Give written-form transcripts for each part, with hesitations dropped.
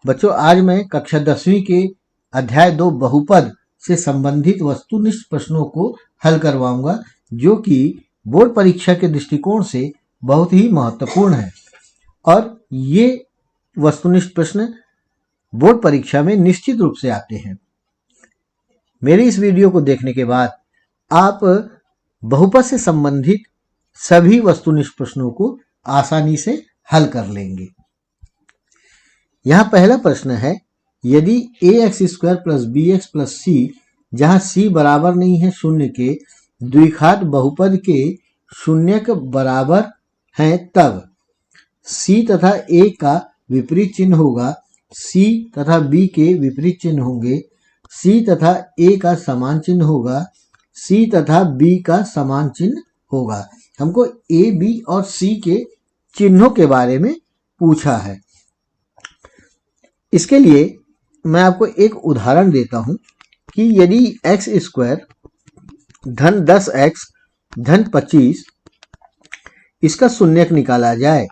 बच्चों, आज मैं कक्षा 10वीं के अध्याय 2 बहुपद से संबंधित वस्तुनिष्ठ प्रश्नों को हल करवाऊंगा, जो कि बोर्ड परीक्षा के दृष्टिकोण से बहुत ही महत्वपूर्ण है। और ये वस्तुनिष्ठ प्रश्न बोर्ड परीक्षा में निश्चित रूप से आते हैं। मेरी इस वीडियो को देखने के बाद आप बहुपद से संबंधित सभी वस्तुनिष्ठ प्रश्नों को आसानी से हल कर लेंगे। यहाँ पहला प्रश्न है, यदि ax² + bx + c, जहाँ c बराबर नहीं है शून्य के, द्विघात बहुपद के शून्यक बराबर हैं, तब c तथा a का विपरीत चिन्ह होगा, c तथा b के विपरीत चिन्ह होंगे, c तथा a का समान चिन्ह होगा, c तथा b का समान चिन्ह होगा। हमको a, b और c के चिन्हों के बारे में पूछा है। इसके लिए मैं आपको एक उदाहरण देता हूं कि यदि x² धन 10x धन 25 इसका शून्यक निकाला जाए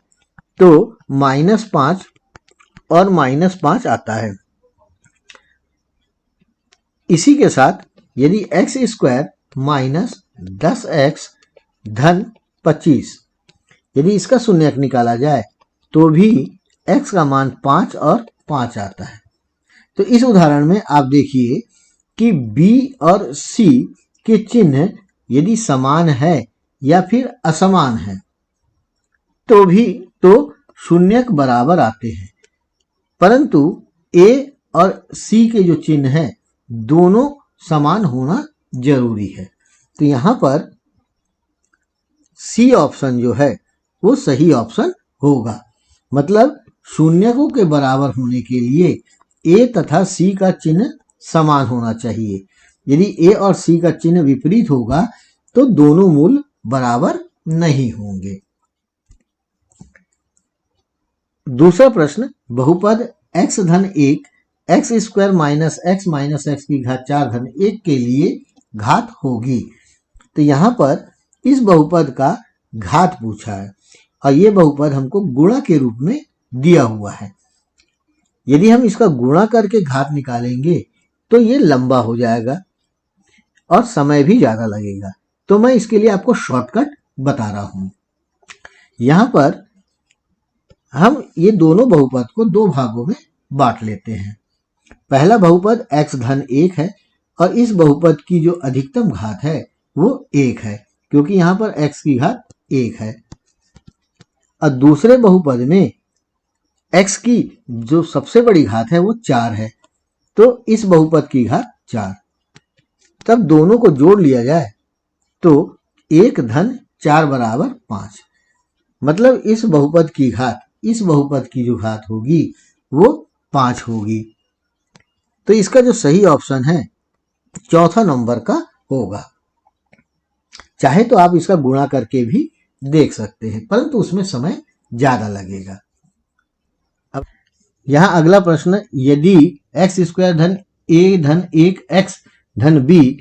तो -5 और -5 आता है। इसी के साथ यदि x² - 10x धन 25 यदि इसका शून्यक निकाला जाए तो भी x का मान 5 और 5 आता है। तो इस उदाहरण में आप देखिए कि b और c के चिन्ह यदि समान है या फिर असमान है तो शून्यक बराबर आते हैं, परंतु a और c के जो चिन्ह है दोनों समान होना जरूरी है। तो यहां पर C ऑप्शन जो है वो सही ऑप्शन होगा। मतलब शून्यकों के बराबर होने के लिए a तथा c का चिन्ह समान होना चाहिए। यदि a और c का चिन्ह विपरीत होगा तो दोनों मूल बराबर नहीं होंगे। दूसरा प्रश्न, बहुपद x धन 1 x² - x - x की घात 4 धन 1 के लिए घात होगी। तो यहां पर इस बहुपद का घात पूछा है और ये बहुपद हमको गुणा के रूप में दिया हुआ है। यदि हम इसका गुणा करके घात निकालेंगे तो ये लंबा हो जाएगा और समय भी ज्यादा लगेगा। तो मैं इसके लिए आपको शॉर्टकट बता रहा हूं। यहां पर हम ये दोनों बहुपद को दो भागों में बांट लेते हैं। पहला बहुपद x धन 1 है और इस बहुपद की जो अधिकतम घात है वो 1 है, क्योंकि यहां पर x की घात 1 है। और दूसरे बहुपद में x की जो सबसे बड़ी घात है वो 4 है, तो इस बहुपद की घात 4। तब दोनों को जोड़ लिया जाए तो 1 धन 4 बराबर 5। मतलब इस बहुपद की घात इस बहुपद की जो घात होगी वो 5 होगी। तो इसका जो सही ऑप्शन है चौथा नंबर का होगा। चाहे तो आप इसका गुणा करके भी देख सकते हैं, परंतु उसमें समय ज्यादा लगेगा। अब यहां अगला प्रश्न, यदि x² धन a धन 1 x धन b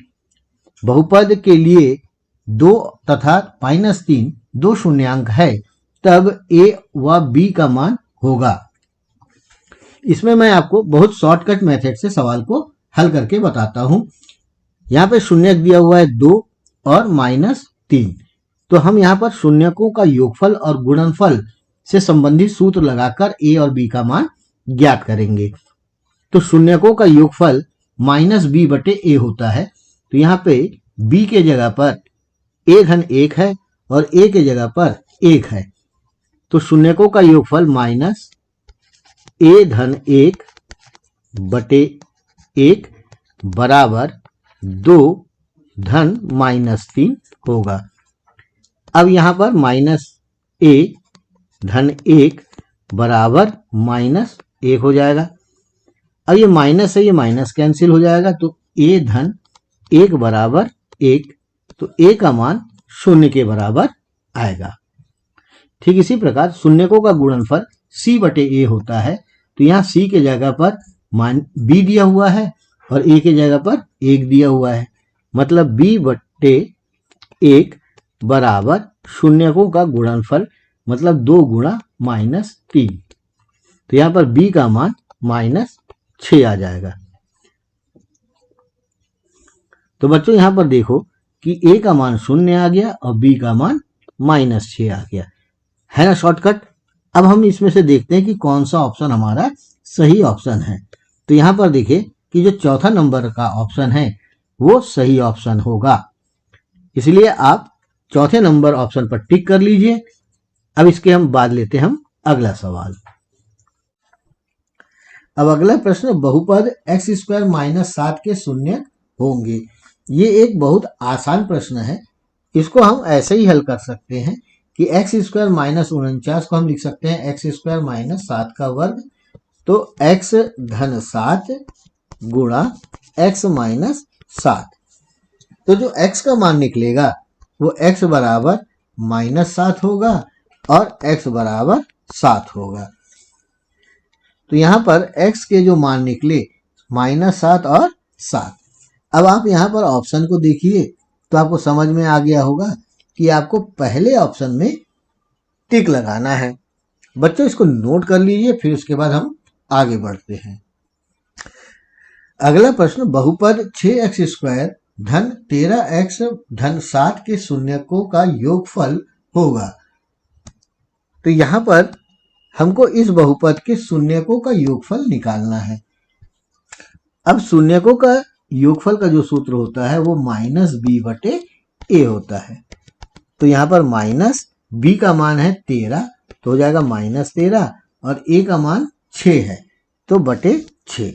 बहुपद के लिए 2 तथा -3 दो शून्यांक है, तब a व b का मान होगा। इसमें मैं आपको बहुत शॉर्टकट मेथड से सवाल को हल करके बताता हूं। यहां पे शून्यक दिया हुआ है 2 और -3, तो हम यहाँ पर शून्यकों का योगफल और गुणनफल से संबंधित सूत्र लगाकर a और b का मान ज्ञात करेंगे। तो शून्यकों का योगफल -b/a होता है। तो यहाँ पे b के जगह पर a धन 1 है और a के जगह पर 1 है, तो शून्यकों का योगफल -a धन 1/1 बराबर 2 धन -3 होगा। अब यहां पर -a धन 1 बराबर -1 हो जाएगा। अब ये माइनस है, ये माइनस कैंसिल हो जाएगा, तो a धन 1 बराबर 1, तो a का मान 0 के बराबर आएगा। ठीक इसी प्रकार शून्यकों का गुणनफल c/a होता है। तो यहाँ c के जगह पर b दिया हुआ है और a के जगह पर 1 दिया हुआ है, मतलब b/1 बराबर शून्यकों का गुणनफल, मतलब 2 गुणा -3। तो यहाँ पर b का मान -6 आ जाएगा। तो बच्चों यहां पर देखो कि a का मान 0 आ गया और b का मान -6 आ गया, है ना शॉर्टकट। अब हम इसमें से देखते हैं कि कौन सा ऑप्शन हमारा सही ऑप्शन है। तो यहां पर देखिए कि जो चौथा नंबर का ऑप्शन है वो सही ऑप्शन होगा, इसलिए आप चौथे नंबर ऑप्शन पर टिक कर लीजिए। अब इसके हम बाद लेते हैं हम अगला सवाल। अब अगला प्रश्न, बहुपद x² - 7 के शून्य होंगे। ये एक बहुत आसान प्रश्न है, इसको हम ऐसे ही हल कर सकते हैं कि x² - 49 को हम लिख सकते हैं x² - 7 का वर्ग, तो x धन 7 गुणा x माइनस 7। तो जो x का मान निकलेगा वो x बराबर -7 होगा और x बराबर 7 होगा। तो यहां पर x के जो मान निकले -7 और 7। अब आप यहां पर ऑप्शन को देखिए तो आपको समझ में आ गया होगा कि आपको पहले ऑप्शन में टिक लगाना है। बच्चों इसको नोट कर लीजिए, फिर उसके बाद हम आगे बढ़ते हैं। अगला प्रश्न, बहुपद 6x² धन 13x धन 7 के शून्यकों का योगफल होगा। तो यहां पर हमको इस बहुपद के शून्यकों का योगफल निकालना है। अब शून्यकों का योगफल का जो सूत्र होता है वो -b/a होता है। तो यहां पर -b का मान है 13, तो हो जाएगा -13, और a का मान 6 है तो बटे 6,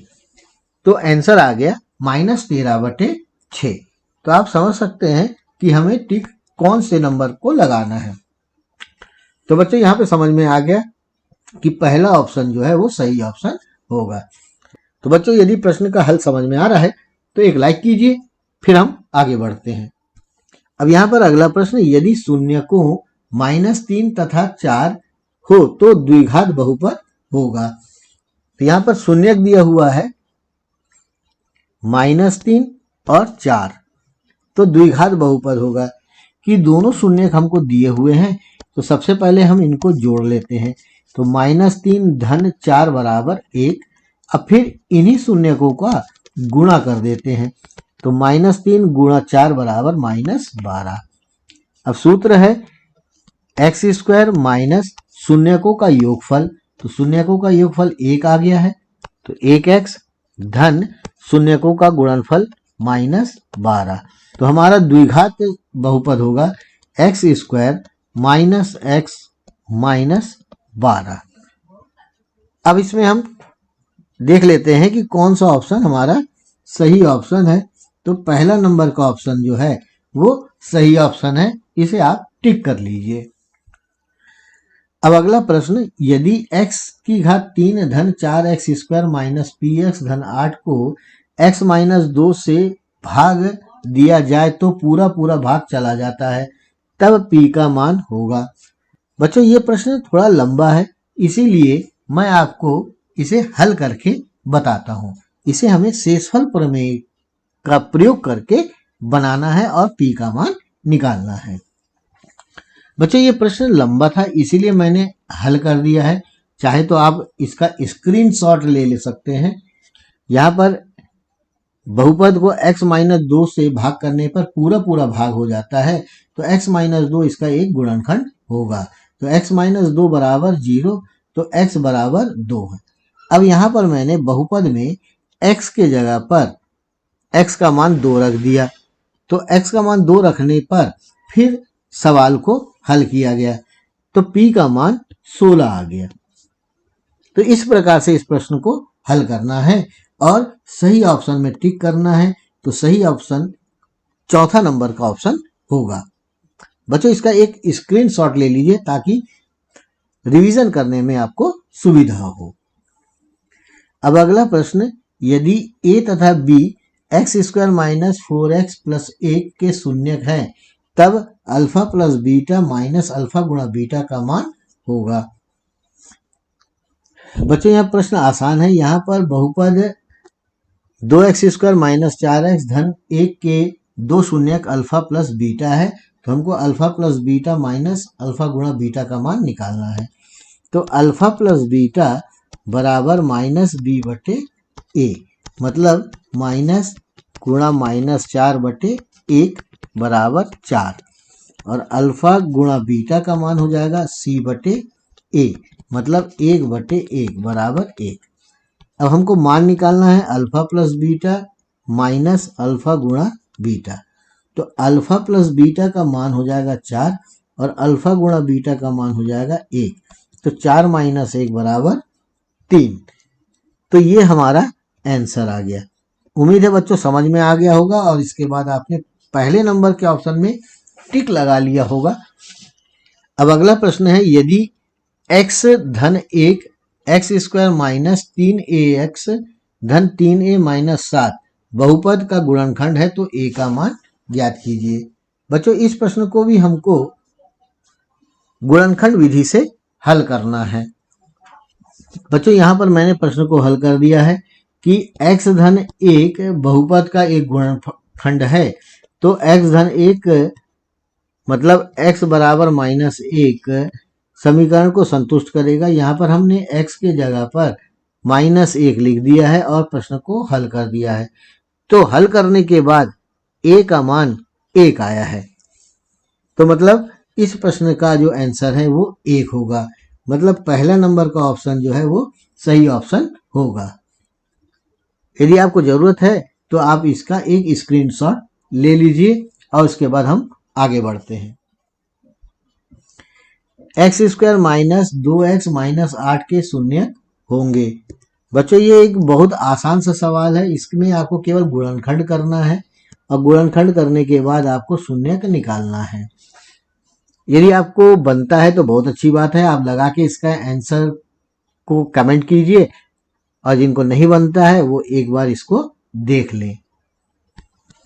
तो आंसर आ गया -13/6। तो आप समझ सकते हैं कि हमें टिक कौन से नंबर को लगाना है। तो बच्चों यहां पे समझ में आ गया कि पहला ऑप्शन जो है वो सही ऑप्शन होगा। तो बच्चों यदि प्रश्न का हल समझ में आ रहा है तो एक लाइक कीजिए, फिर हम आगे बढ़ते हैं। अब यहां पर अगला प्रश्न, यदि शून्यकों -3 तथा 4 हो तो द्विघात बहुपद होगा। तो यहां पर शून्यक दिया हुआ है -3 और 4, तो द्विघात बहुपद होगा कि दोनों शून्यक हमको दिए हुए हैं। तो सबसे पहले हम इनको जोड़ लेते हैं, तो -3 धन 4 बराबर 1। अब फिर इन्हीं शून्यकों का गुणा कर देते हैं, तो -3 गुणा 4 बराबर -12। अब सूत्र है x² माइनस शून्यकों का योगफल, तो शून्यकों का योगफल 1 आ गया है, तो 1x धन शून्यकों का गुणनफल -12। तो हमारा द्विघात बहुपद होगा x² माइनस x माइनस 12। अब इसमें हम देख लेते हैं कि कौन सा ऑप्शन हमारा सही ऑप्शन है। तो पहला नंबर का ऑप्शन जो है वो सही ऑप्शन है, इसे आप टिक कर लीजिए। अब अगला प्रश्न, यदि x की घात 3 धन 4x² माइनस px धन 8 को x माइनस 2 से भाग दिया जाए तो पूरा पूरा भाग चला जाता है, तब p का मान होगा। बच्चों ये प्रश्न थोड़ा लंबा है, इसीलिए मैं आपको इसे हल करके बताता हूं। इसे हमें शेषफल प्रमेय का प्रयोग करके बनाना है और p का मान निकालना है। बच्चों ये प्रश्न लंबा था, इसीलिए मैंने हल कर दिया है। चाहे तो आप इसका स्क्रीनशॉट ले सकते हैं। यहाँ पर बहुपद को x माइनस 2 से भाग करने पर पूरा पूरा भाग हो जाता है, तो x माइनस 2 इसका एक गुणनखंड होगा। तो x माइनस 2 बराबर 0, तो x बराबर 2 है। अब यहाँ पर मैंने बहुपद में x के जगह पर x का मान 2 रख दिया, तो x का मान 2 रखने पर फिर सवाल को हल किया गया, तो p का मान 16 आ गया। तो इस प्रकार से इस प्रश्न को हल करना है और सही ऑप्शन में टिक करना है। तो सही ऑप्शन चौथा नंबर का ऑप्शन होगा। बच्चों इसका एक स्क्रीनशॉट ले लीजिए ताकि रिवीजन करने में आपको सुविधा हो। अब अगला प्रश्न, यदि a तथा b x² minus 4x plus 1 के शून्यक है, तब alpha plus beta minus alpha गुणा बीटा का मान होगा। बच्चों यह प्रश्न आसान है। यहाँ पर बहुपद 2x² माइनस 4x धन 1 के दो शून्यक अल्फा प्लस बीटा है, तो हमको alpha plus beta minus alpha गुणा बीटा का मान निकालना है। तो अल्फा प्लस बीटा बराबर माइनस बी बटे ए, मतलब माइनस गुणा माइनस 4/1 बराबर 4, और अल्फा गुणा बीटा का मान हो जाएगा सी बटे ए, मतलब 1/1 बराबर 1। अब हमको मान निकालना है alpha plus beta minus alpha गुणा बीटा। तो अल्फा प्लस बीटा का मान हो जाएगा 4 और अल्फा गुणा बीटा का मान हो जाएगा 1। तो 4 माइनस 1 बराबर 3। तो ये हमारा आंसर आ गया। उम्मीद है बच्चों समझ में आ गया होगा और इसके बाद आपने पहले नंबर के ऑप्शन में टिक लगा लिया होगा। अब अगला प्रश्न है, यदि x धन 1 एक्स स्क्वायर माइनस 3ax धन 3a माइनस 7 बहुपद का गुणनखंड है तो a का मान ज्ञात कीजिए। बच्चों इस प्रश्न को भी हमको गुणनखंड विधि से हल करना है। बच्चों यहाँ पर मैंने प्रश्न को हल कर दिया है कि x धन 1 बहुपद का एक गुणनखंड है, तो x धन 1 मतलब x बराबर माइनस 1 समीकरण को संतुष्ट करेगा। यहाँ पर हमने x के जगह पर माइनस 1 लिख दिया है और प्रश्न को हल कर दिया है। तो हल करने के बाद a का मान 1 आया है, तो मतलब इस प्रश्न का जो आंसर है वो 1 होगा। मतलब पहला नंबर का ऑप्शन जो है वो सही ऑप्शन होगा। यदि आपको जरूरत है तो आप इसका एक स्क्रीनशॉट ले लीजिए और उसके बाद हम आगे बढ़ते हैं। X square minus 2x minus 8 के शून्य होंगे। बच्चों ये एक बहुत आसान सा सवाल है, इसमें आपको केवल गुणनखंड करना है और गुणनखंड करने के बाद आपको शून्यक निकालना है। यदि आपको बनता है तो बहुत अच्छी बात है, आप लगा के इसका आंसर को कमेंट कीजिए, और जिनको नहीं बनता है वो एक बार इसको देख लें।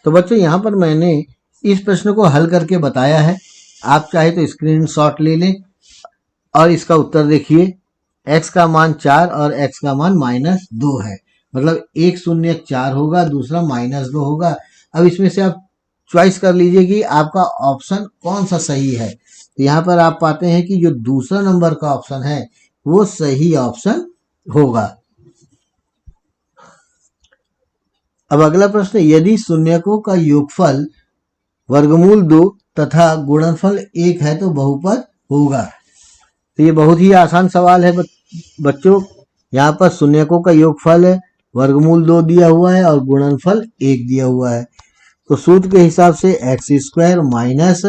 तो बच्चों यहाँ पर मैंने इस प्रश्न को हल करके बताया है, आप चाहे तो स्क्रीनशॉट ले लें और इसका उत्तर देखिए। x का मान 4 और x का मान -2 है, मतलब एक शून्य 4 होगा, दूसरा -2 होगा। अब इसमें से आप चॉइस कर लीजिए कि आपका ऑप्शन कौन सा सही है। तो यहाँ पर आप पाते हैं कि जो दूसरा नंबर का ऑप्शन है वो सही ऑप्शन होगा। अब अगला प्रश्न, यदि शून्यकों का योगफल वर्गमूल 2 तथा गुणनफल 1 है तो बहुपद होगा। तो ये बहुत ही आसान सवाल है बच्चों। यहाँ पर शून्यकों का योगफल है, वर्गमूल 2 दिया हुआ है और गुणनफल 1 दिया हुआ है। तो सूत्र के हिसाब से एक्स स्क्वायर माइनस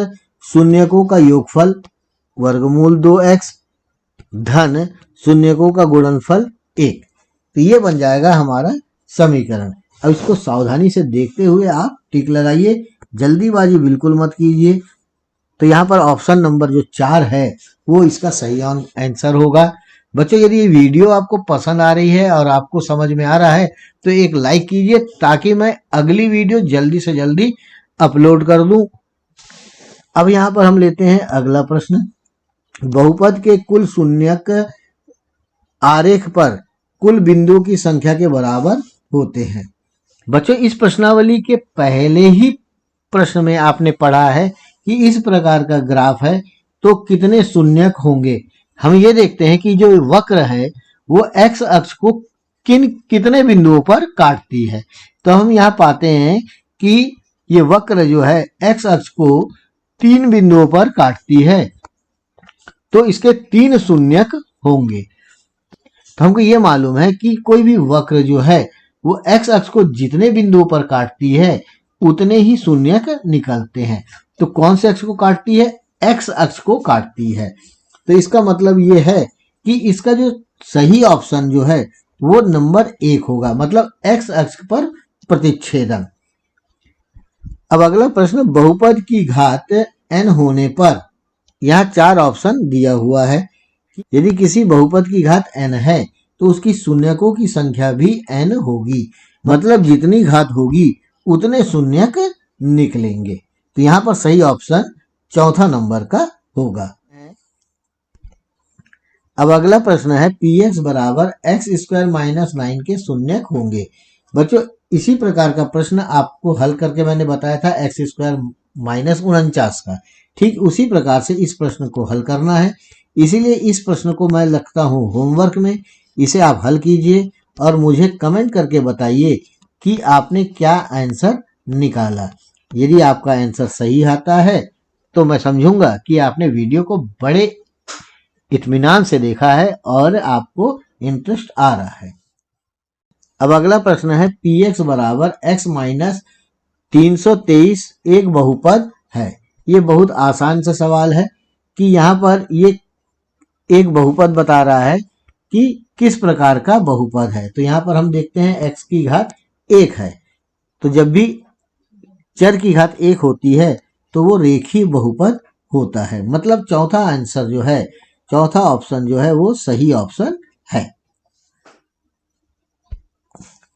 शून्यकों का योगफल वर्गमूल 2x धन शून्यकों का गुणनफल 1, तो ये बन जाएगा हमारा समीकरण। अब इसको सावधानी से देखते हुए आप टिक लगाइए, जल्दीबाजी बिल्कुल मत कीजिए। तो यहाँ पर ऑप्शन नंबर जो 4 है वो इसका सही आंसर होगा। बच्चों यदि ये वीडियो आपको पसंद आ रही है और आपको समझ में आ रहा है तो एक लाइक कीजिए, ताकि मैं अगली वीडियो जल्दी से जल्दी अपलोड कर दूं। अब यहाँ पर हम लेते हैं अगला प्रश्न, बहुपद के कुल शून्यक आरेख पर कुल बिंदुओं की संख्या के बराबर होते हैं। बच्चों इस प्रश्नावली के पहले ही प्रश्न में आपने पढ़ा है कि इस प्रकार का ग्राफ है तो कितने शून्यक होंगे। हम ये देखते हैं कि जो वक्र है वो x अक्ष को कितने बिंदुओं पर काटती है। तो हम यहाँ पाते हैं कि ये वक्र जो है x अक्ष को 3 बिंदुओं पर काटती है, तो इसके 3 शून्यक होंगे। तो हमको ये मालूम है कि कोई भी वक्र जो है वो x अक्ष को जितने बिंदुओं पर काटती है उतने ही शून्यक निकलते हैं। तो कौन से अक्ष को काटती है? x अक्ष को काटती है। तो इसका मतलब ये है कि इसका जो सही ऑप्शन जो है वो नंबर 1 होगा, मतलब x अक्ष पर प्रतिच्छेदन। अब अगला प्रश्न, बहुपद की घात n होने पर, यहाँ 4 ऑप्शन दिया हुआ है। यदि किसी बहुपद की घात n है तो उसकी शून्यकों की संख्या भी n होगी, मतलब जितनी घात होगी उतने शून्यक निकलेंगे। तो यहाँ पर सही ऑप्शन चौथा नंबर का होगा। अब अगला प्रश्न है, px बराबर एक्स स्क्वायर माइनस 9 के शून्यक होंगे। बच्चों इसी प्रकार का प्रश्न आपको हल करके मैंने बताया था एक्स स्क्वायर माइनस 49 का, ठीक उसी प्रकार से इस प्रश्न को हल करना है। इसीलिए इस प्रश्न को मैं लिखता हूँ होमवर्क में, इसे आप हल कीजिए और मुझे कमेंट करके बताइए कि आपने क्या आंसर निकाला। यदि आपका आंसर सही आता है तो मैं समझूंगा कि आपने वीडियो को बड़े इत्मीनान से देखा है और आपको इंटरेस्ट आ रहा है। अब अगला प्रश्न है पी एक्स बराबर एक्स माइनस 323 एक बहुपद है। ये बहुत आसान सा सवाल है कि यहाँ पर ये एक बहुपद बता रहा है कि किस प्रकार का बहुपद है। तो यहाँ पर हम देखते हैं x की घात 1 है, तो जब भी चर की घात 1 होती है तो वो रेखीय बहुपद होता है। मतलब चौथा आंसर जो है, चौथा ऑप्शन जो है वो सही ऑप्शन है।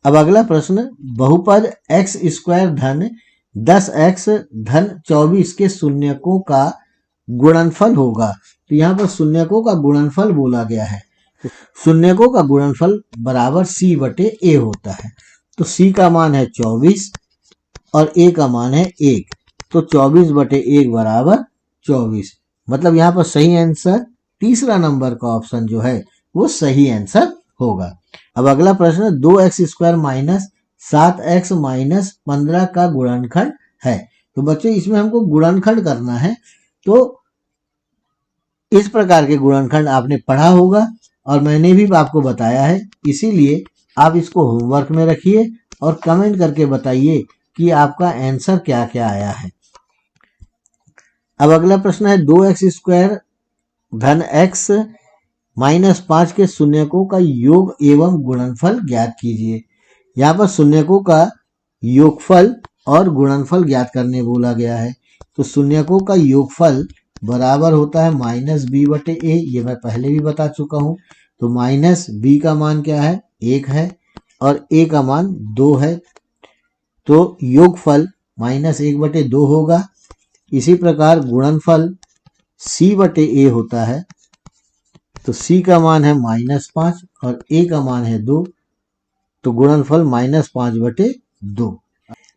अब अगला प्रश्न, बहुपद एक्स स्क्वायर धन 10x धन 24 के शून्यकों का गुणनफल होगा। तो यहाँ पर शून्यकों का गुणनफल बोला गया है। शून्यकों का गुणनफल बराबर c बटे a होता है। तो c का मान है 24 और a का मान है 1, तो 24 बटे 1 बराबर 24। मतलब यहाँ पर सही आंसर तीसरा नंबर का ऑप्शन जो है वो सही आंसर होगा। अब अगला प्रश्न, 2x square minus 7x minus 15 का गुणनखंड है। तो बच्चों इसमें हमको गुणनखंड करना है, तो इस प्रकार के गुणनखंड आपने पढ़ा होगा और मैंने भी आपको बताया है, इसीलिए आप इसको होमवर्क में रखिए और कमेंट करके बताइए कि आपका आंसर क्या क्या आया है। अब अगला प्रश्न है 2x स्क्वायर धन x माइनस 5 के शून्यकों का योग एवं गुणनफल ज्ञात कीजिए। यहाँ पर शून्यकों का योगफल और गुणनफल ज्ञात करने बोला गया है। तो शून्यकों का योगफल बराबर होता है माइनस बी बटे ए, ये मैं पहले भी बता चुका हूँ। तो माइनस बी का मान क्या है, 1 है और ए का मान 2 है, तो योगफल माइनस 1 बटे 2 होगा। इसी प्रकार गुणनफल c बटे ए होता है, तो c का मान है माइनस 5 और a का मान है 2, तो गुणनफल माइनस 5 बटे 2।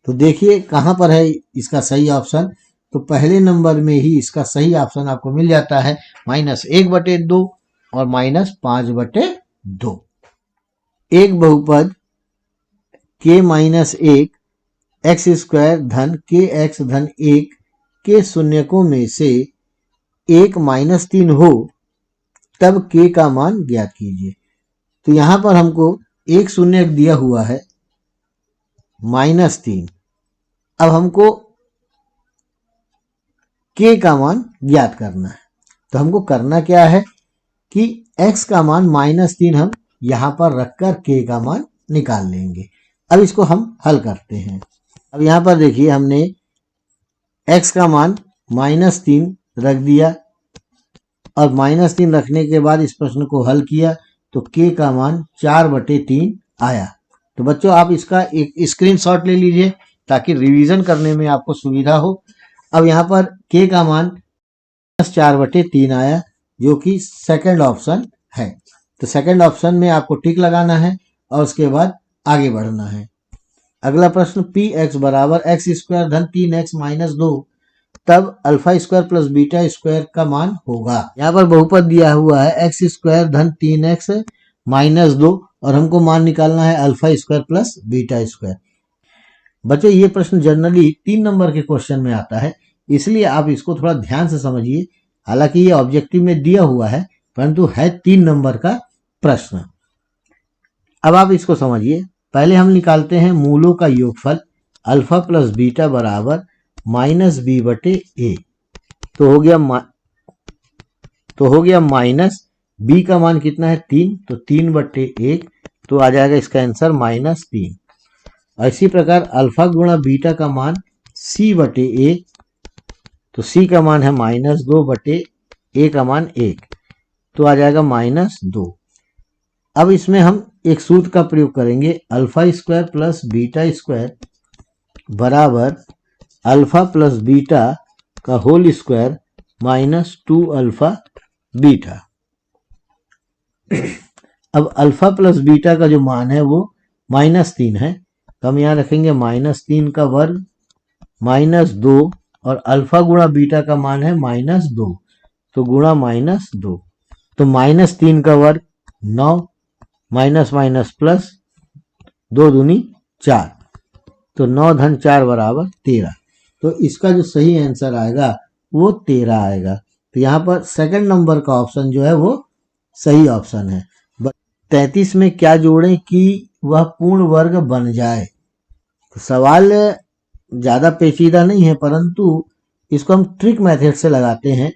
तो देखिए कहाँ पर है इसका सही ऑप्शन। तो पहले नंबर में ही इसका सही ऑप्शन आपको मिल जाता है माइनस 1 बटे 2 और माइनस 5 बटे 2। एक बहुपद k माइनस 1 एक्स स्क्वायर धन के एक्स धन 1 के शून्यकों में से 1 माइनस 3 हो तब k का मान ज्ञात कीजिए। तो यहां पर हमको एक शून्य दिया हुआ है -3। अब हमको k का मान ज्ञात करना है, तो हमको करना क्या है कि x का मान -3 हम यहां पर रखकर k का मान निकाल लेंगे। अब इसको हम हल करते हैं। अब यहां पर देखिए हमने x का मान -3 रख दिया और -3 रखने के बाद इस प्रश्न को हल किया तो k का मान 4 बटे 3 आया। तो बच्चों आप इसका एक स्क्रीनशॉट ले लीजिए ताकि रिवीजन करने में आपको सुविधा हो। अब यहाँ पर k का मान 4 बटे 3 आया जो कि सेकंड ऑप्शन है। तो सेकंड ऑप्शन में आपको टिक लगाना है और उसके बाद आगे बढ़ना है। अगला प्रश्न, पी एक्स बराबर एक्स स्क्वायर धन 3x माइनस 2 तब alpha square plus beta square का मान होगा। यहाँ पर बहुपद दिया हुआ है एक्स स्क्वायर धन 3x माइनस 2 और हमको मान निकालना है alpha square plus beta square. बच्चों ये प्रश्न जनरली 3 नंबर के क्वेश्चन में आता है, इसलिए आप इसको थोड़ा ध्यान से समझिए। हालांकि ये ऑब्जेक्टिव में दिया हुआ है परंतु है 3 नंबर का प्रश्न। अब आप इसको समझिए। पहले हम निकालते हैं मूलों का योगफल, अल्फा प्लस बीटा बराबर माइनस बी बटे ए। तो हो गया माइनस बी का मान कितना है 3, तो 3 बटे 1, तो आ जाएगा इसका आंसर -3। इसी प्रकार अल्फा गुणा बीटा का मान सी बटे ए, तो सी का मान है -2 बटे ए का मान 1, तो आ जाएगा -2। अब इसमें हम एक सूत्र का प्रयोग करेंगे, alpha square plus beta square बराबर अल्फा प्लस बीटा का होल स्क्वायर -2 अल्फा बीटा। अब अल्फा प्लस बीटा का जो मान है वो -3 है, तो हम यहाँ रखेंगे -3 का वर्ग -2 और अल्फा गुणा बीटा का मान है -2, तो गुणा -2, तो -3 का वर्ग 9 माइनस माइनस प्लस, 2 दूनी 4, तो 9 धन 4 बराबर 13। तो इसका जो सही आंसर आएगा वो 13 आएगा। तो यहाँ पर सेकंड नंबर का ऑप्शन जो है वो सही ऑप्शन है। 33 में क्या जोड़ें कि वह पूर्ण वर्ग बन जाए। तो सवाल ज़्यादा पेचीदा नहीं है, परंतु इसको हम ट्रिक मेथड से लगाते हैं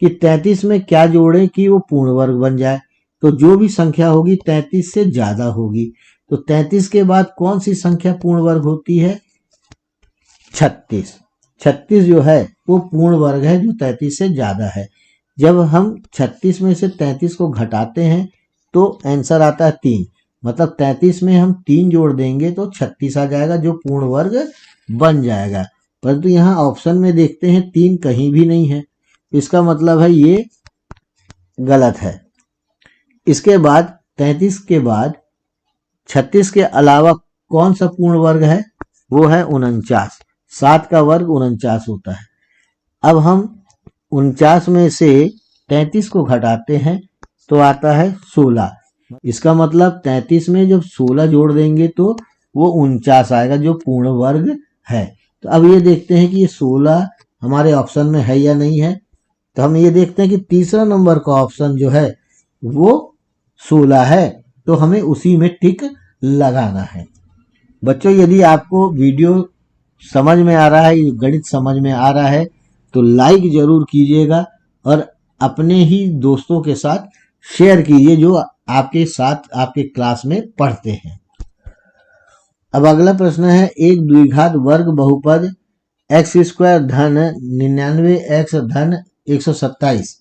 कि 33 में क्या जोड़ें कि वो पूर्ण वर्ग बन जाए। तो जो भी संख्या होगी 33 से ज़्यादा होगी। तो 33 के बाद कौन सी संख्या पूर्ण वर्ग होती है? 36। 36 जो है वो पूर्ण वर्ग है जो 33 से ज़्यादा है। जब हम 36 में से 33 को घटाते हैं तो आंसर आता है 3। मतलब 33 में हम 3 जोड़ देंगे तो 36 आ जाएगा जो पूर्ण वर्ग बन जाएगा। परंतु यहाँ ऑप्शन में देखते हैं 3 कहीं भी नहीं है, इसका मतलब है ये गलत है। इसके बाद 33 के बाद 36 के अलावा कौन सा पूर्ण वर्ग है? वो है 49। 7 का वर्ग 49 होता है। अब हम 49 में से 33 को घटाते हैं तो आता है 16। इसका मतलब 33 में जब 16 जोड़ देंगे तो वो 49 आएगा जो पूर्ण वर्ग है। तो अब ये देखते हैं कि ये 16 हमारे ऑप्शन में है या नहीं है। तो हम ये देखते हैं कि तीसरा नंबर का ऑप्शन जो है वो 16 है, तो हमें उसी में टिक लगाना है। बच्चों, यदि आपको वीडियो समझ में आ रहा है, गणित समझ में आ रहा है, तो लाइक जरूर कीजिएगा और अपने ही दोस्तों के साथ शेयर कीजिए जो आपके साथ आपके क्लास में पढ़ते हैं। अब अगला प्रश्न है, एक द्विघात वर्ग बहुपद एक्स स्क्वायर धन 99 एक्स धन 127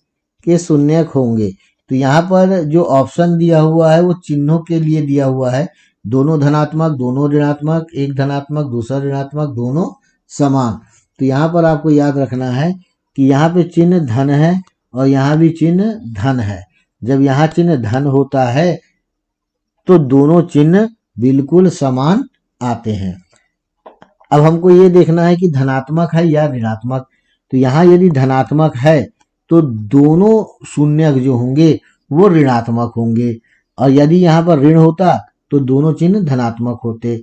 के शून्यक होंगे। तो यहाँ पर जो ऑप्शन दिया हुआ है वो चिन्हों के लिए दिया हुआ है, दोनों धनात्मक, दोनों ऋणात्मक, एक धनात्मक दूसरा ऋणात्मक, दोनों समान। तो यहाँ पर आपको याद रखना है कि यहाँ पे चिन्ह धन है और यहाँ भी चिन्ह धन है। जब यहाँ चिन्ह धन होता है तो दोनों चिन्ह बिल्कुल समान आते हैं। अब हमको ये देखना है कि धनात्मक है या ऋणात्मक। तो यहाँ यदि धनात्मक है तो दोनों शून्यक जो होंगे वो ऋणात्मक होंगे, और यदि यहाँ पर ऋण होता तो दोनों चिन्ह धनात्मक होते।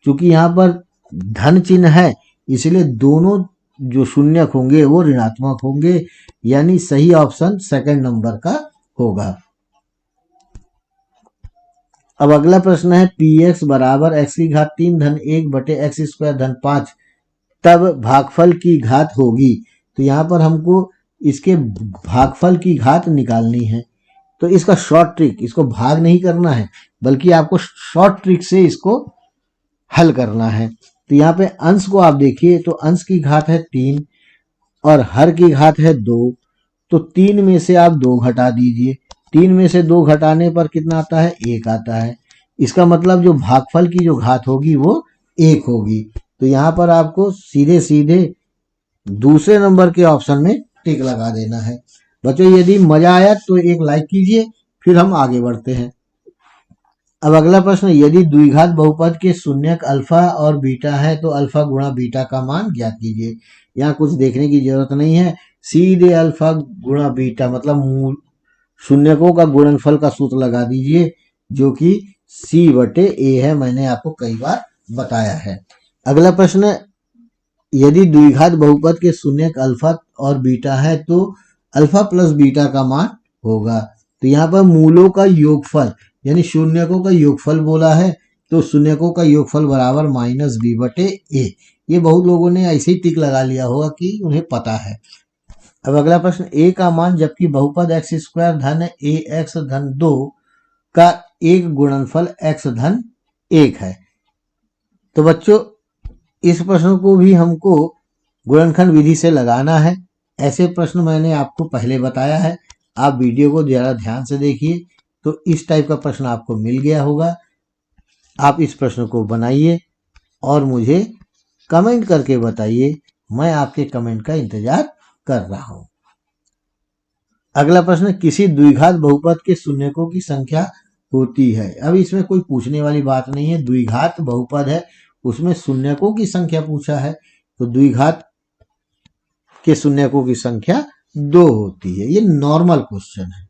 क्योंकि यहाँ पर धन चिन्ह है इसलिए दोनों जो शून्यक होंगे वो ऋणात्मक होंगे, यानी सही ऑप्शन सेकंड नंबर का होगा। अब अगला प्रश्न है, पी एक्स बराबर एक्स की घात 3 धन 1 बटे एक्स स्क्वायर धन 5 तब भागफल की घात होगी। तो यहाँ पर हमको इसके भागफल की घात निकालनी है। तो इसका शॉर्ट ट्रिक, इसको भाग नहीं करना है बल्कि आपको शॉर्ट ट्रिक से इसको हल करना है। तो यहाँ पे अंश को आप देखिए तो अंश की घात है 3 और हर की घात है 2। तो 3 में से आप 2 घटा दीजिए, 3 में से 2 घटाने पर कितना आता है? 1 आता है। इसका मतलब जो भागफल की जो घात होगी वो 1 होगी। तो यहाँ पर आपको सीधे सीधे दूसरे नंबर के ऑप्शन में टिक लगा देना है। बच्चों, यदि मजा आया तो एक लाइक कीजिए, फिर हम आगे बढ़ते हैं। अब अगला प्रश्न, यदि द्विघात बहुपद के शून्यक अल्फा और बीटा है तो अल्फा गुणा बीटा का मान ज्ञात कीजिए। यहाँ कुछ देखने की जरूरत नहीं है, सीधे अल्फा गुणा बीटा मतलब मूल शून्यकों का गुणनफल का सूत्र लगा दीजिए जो कि सी बटे ए है। मैंने आपको कई बार बताया है। अगला प्रश्न, यदि द्विघात बहुपद के शून्यक अल्फा और बीटा है तो अल्फा प्लस बीटा का मान होगा। तो यहाँ पर मूलों का योगफल यानी शून्यकों का योगफल बोला है, तो शून्यकों का योगफल बराबर माइनस बी बटे ए। ये बहुत लोगों ने ऐसे ही टिक लगा लिया होगा कि उन्हें पता है। अब अगला प्रश्न, ए का मान जबकि बहुपद एक्स स्क्वायर धन ए एक्स धन 2 का एक गुणनफल एक्स धन 1 है। तो बच्चों, इस प्रश्न को भी हमको गुणनखंड विधि से लगाना है। ऐसे प्रश्न मैंने आपको पहले बताया है, आप वीडियो को ज़रा ध्यान से देखिए तो इस टाइप का प्रश्न आपको मिल गया होगा। आप इस प्रश्न को बनाइए और मुझे कमेंट करके बताइए, मैं आपके कमेंट का इंतजार कर रहा हूं। अगला प्रश्न, किसी द्विघात बहुपद के शून्यकों की संख्या होती है। अब इसमें कोई पूछने वाली बात नहीं है, द्विघात बहुपद है उसमें शून्यकों की संख्या पूछा है, तो द्विघात के शून्यकों की संख्या 2 होती है। ये नॉर्मल क्वेश्चन है।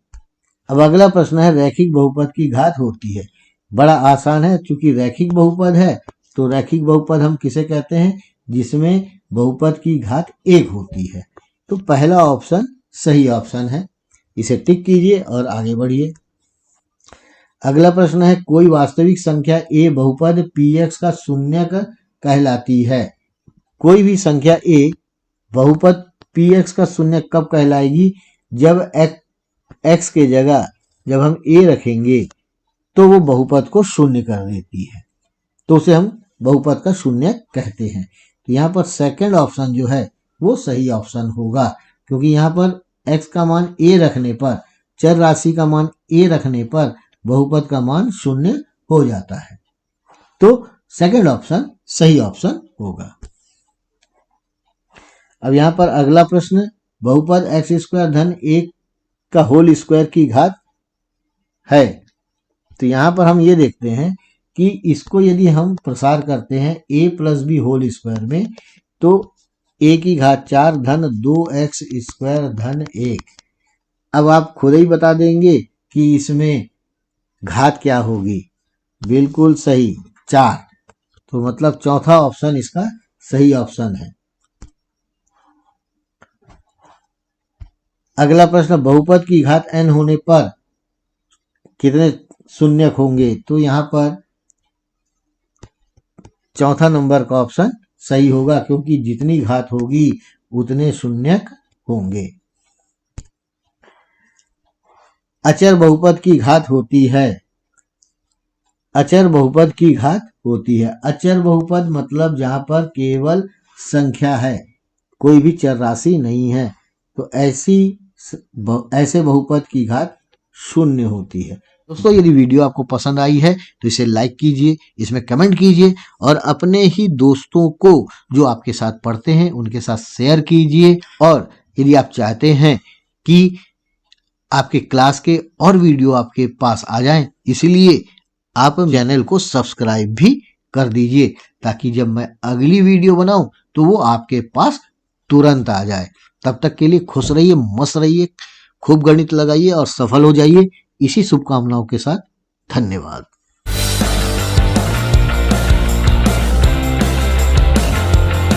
अब अगला प्रश्न है रैखिक बहुपद की घात होती है। बड़ा आसान है, चूंकि रैखिक बहुपद है तो रैखिक बहुपद हम किसे कहते हैं, जिसमें बहुपद की घात 1 होती है। तो पहला ऑप्शन सही ऑप्शन है, इसे टिक कीजिए और आगे बढ़िए। अगला प्रश्न है कोई वास्तविक संख्या a बहुपद px का शून्यक कहलाती है। कोई भी संख्या a बहुपद px का शून्यक कब कहलाएगी, जब x के जगह जब हम a रखेंगे तो वो बहुपद को शून्य कर देती है, तो उसे हम बहुपद का शून्यक कहते हैं। तो यहाँ पर सेकंड ऑप्शन जो है वो सही ऑप्शन होगा, क्योंकि यहाँ पर x का मान a रखने पर, चर राशि का मान a रखने पर बहुपद का मान शून्य हो जाता है। तो सेकंड ऑप्शन सही ऑप्शन होगा। अब यहाँ पर अगला प्रश्न, बहुपद x स्क्वायर धन 1 का होल स्क्वायर की घात है। तो यहाँ पर हम ये देखते हैं कि इसको यदि हम प्रसार करते हैं a plus B whole square में, तो a की घात 4 धन 2x स्क्वायर धन 1। अब आप खुद ही बता देंगे कि इसमें घात क्या होगी। बिल्कुल सही, 4। तो मतलब चौथा ऑप्शन इसका सही ऑप्शन है। अगला प्रश्न, बहुपद की घात n होने पर कितने शून्यक होंगे। तो यहाँ पर चौथा नंबर का ऑप्शन सही होगा, क्योंकि जितनी घात होगी उतने शून्यक होंगे। अचर बहुपद की घात होती है। अचर बहुपद की घात होती है। अचर बहुपद मतलब जहां पर केवल संख्या है, कोई भी चर राशि नहीं है, तो ऐसे बहुपद की घात शून्य होती है। दोस्तों, यदि वीडियो आपको पसंद आई है तो इसे लाइक कीजिए, इसमें कमेंट कीजिए और अपने ही दोस्तों को जो आपके साथ पढ़ते हैं उनके साथ शेयर कीजिए। और यदि आप चाहते हैं कि आपके क्लास के और वीडियो आपके पास आ जाएं, इसलिए आप चैनल को सब्सक्राइब भी कर दीजिए, ताकि जब मैं अगली वीडियो बनाऊं तो वो आपके पास तुरंत आ जाए। तब तक के लिए खुश रहिए, मस्त रहिए, खूब गणित लगाइए और सफल हो जाइए। इसी शुभकामनाओं के साथ धन्यवाद।